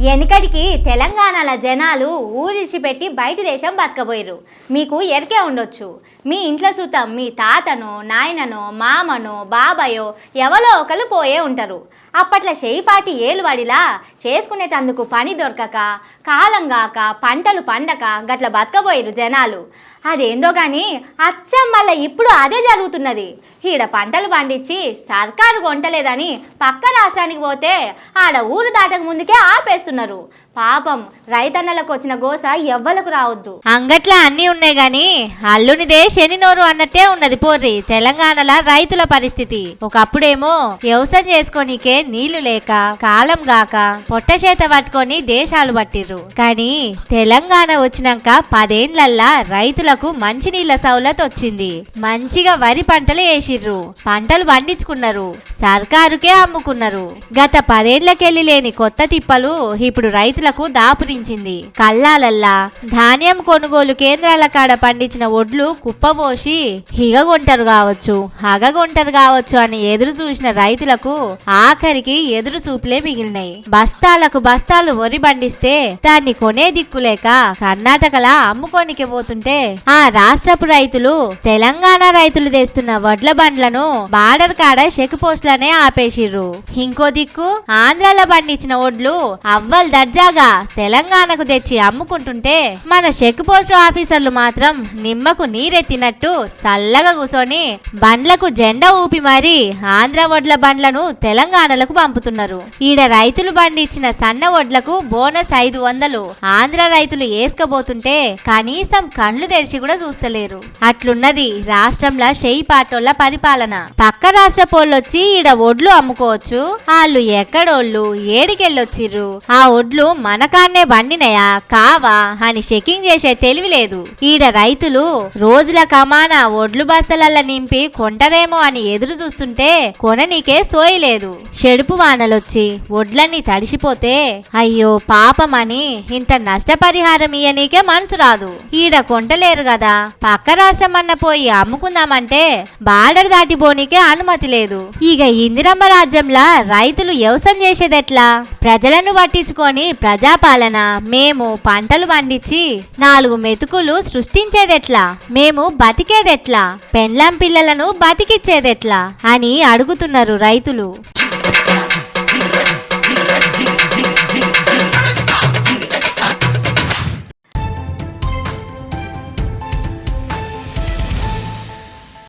వెనుకటికి తెలంగాణల జనాలు ఊరిడిచిపెట్టి బయట దేశం బతకబోయారు. మీకు ఎరికే ఉండొచ్చు. మీ ఇంట్లో సుతం మీ తాతనో నాయననో మామనో బాబాయో ఎవరో ఒకరు పోయే ఉంటారు. అప్పట్లో చేయిపాటి ఏలువాడిలా చేసుకునేటందుకు పని దొరకక కాలం గాక పంటలు పండక గట్ల బతకబోయారు జనాలు. అదేందో కానీ అచ్చం మళ్ళీ ఇప్పుడు అదే జరుగుతున్నది. ఈడ పంటలు పండించి సర్కారు కొంటలేదని పక్క రాష్ట్రానికి పోతే ఆడ ఊరు దాటక ముందుకే ఆపేస్తున్నారు. పాపం రైతన్నలకు వచ్చిన గోస ఎవ్వలకు రావద్దు. అంగట్లా అన్నీ ఉన్నాయి గాని అల్లునిదే శని నోరు అన్నట్టే ఉన్నది పోర్రి తెలంగాణల రైతుల పరిస్థితి. ఒకప్పుడేమో వ్యవసాయం చేసుకోనికే నీళ్లు లేక కాలం గాక పొట్ట చేత పట్టుకొని దేశాలు పట్టిర్రు. కానీ తెలంగాణ వచ్చినాక 10 ఏళ్లల్లా రైతులకు మంచి నీళ్ల సౌలత్ వచ్చింది. మంచిగా వరి పంటలు వేసిర్రు, పంటలు పండించుకున్నారు, సర్కారుకే అమ్ముకున్నారు. గత 10 ఏళ్లకెళ్లి లేని కొత్త తిప్పలు ఇప్పుడు రైతులకు దాపురించింది. కల్లాలల్లా ధాన్యం కొనుగోలు కేంద్రాల కాడ పండించిన ఒడ్లు కుప్పబోసి హిగగొంటారు కావచ్చు హగగొంటారు కావచ్చు అని ఎదురు చూసిన రైతులకు ఆఖరికి ఎదురు చూపులే మిగిలినాయి. బస్తాలకు బస్తాలు వరి పండిస్తే దాన్ని కొనే దిక్కులేక కర్ణాటకలా అమ్ముకోనికి పోతుంటే ఆ రాష్ట్రపు రైతులు తెలంగాణ రైతులు తెస్తున్న వడ్ల బండ్లను బార్డర్ కాడ చెక్ పోస్టులనే ఆపేసిర్రు. ఇంకో దిక్కు ఆంధ్రాలో పండించిన ఒడ్లు అవ్వల్ దర్జాగా తెలంగాణకు తెచ్చి అమ్ముకుంటుంటే మన చెక్ పోస్ట్ ఆఫీసర్లు మాత్రం నిమ్మకు నీరెత్తినట్టు సల్లగా కూసోని బండ్లకు జెండా ఊపి మరి ఆంధ్ర వడ్ల బండ్లను తెలంగాణలకు పంపుతున్నారు. ఈడ రైతులు పండించిన సన్న వడ్లకు బోనస్ 500 ఆంధ్ర రైతులు వేసుకపోతుంటే కనీసం కళ్ళు తెరిచి కూడా చూస్తలేరు. అట్లున్నది రాష్ట్రంలో చేయిపాటోళ్ల పరిపాలన. పక్క రాష్ట్ర పోళ్ళొచ్చి ఈడ ఒడ్లు అమ్ముకోవచ్చు, వాళ్ళు ఎక్కడోళ్ళు ఏడికెళ్ళొచ్చిర్రు, ఆ ఒడ్లు మనకాన్నే బండినయా కావా అని చెకింగ్ చేసే తెలివి లేదు. ఈడ రైతులు రోజుల కమానా ఒడ్లు బస్తలల్ల నింపి కొంటరేమో అని ఎదురు చూస్తుంటే కొననీకే సోయలేదు. చెడుపు వానలొచ్చి ఒడ్లన్నీ తడిసిపోతే అయ్యో పాపమని ఇంత నష్టపరిహారం ఇయ్యనీకే మనసు రాదు. ఈడ కొంటలేరు కదా పక్క రాష్ట్రం అన్న పోయి అమ్ముకుందామంటే బార్డర్ దాటిపోనీకే అనుమతి లేదు. ఇక ఇందిరమ్మ రాజ్యంలా రైతులు వ్యవసాయం చేసేదెట్లా? ప్రజలను పట్టించుకొని ప్రజాపాలన, మేము పంటలు పండించి 4 మెతుకులు సృష్టించేదెట్లా, మేము బతికేదెట్లా, పెండ్లాం పిల్లలను బతికిచ్చేదెట్లా అని అడుగుతున్నారు రైతులు.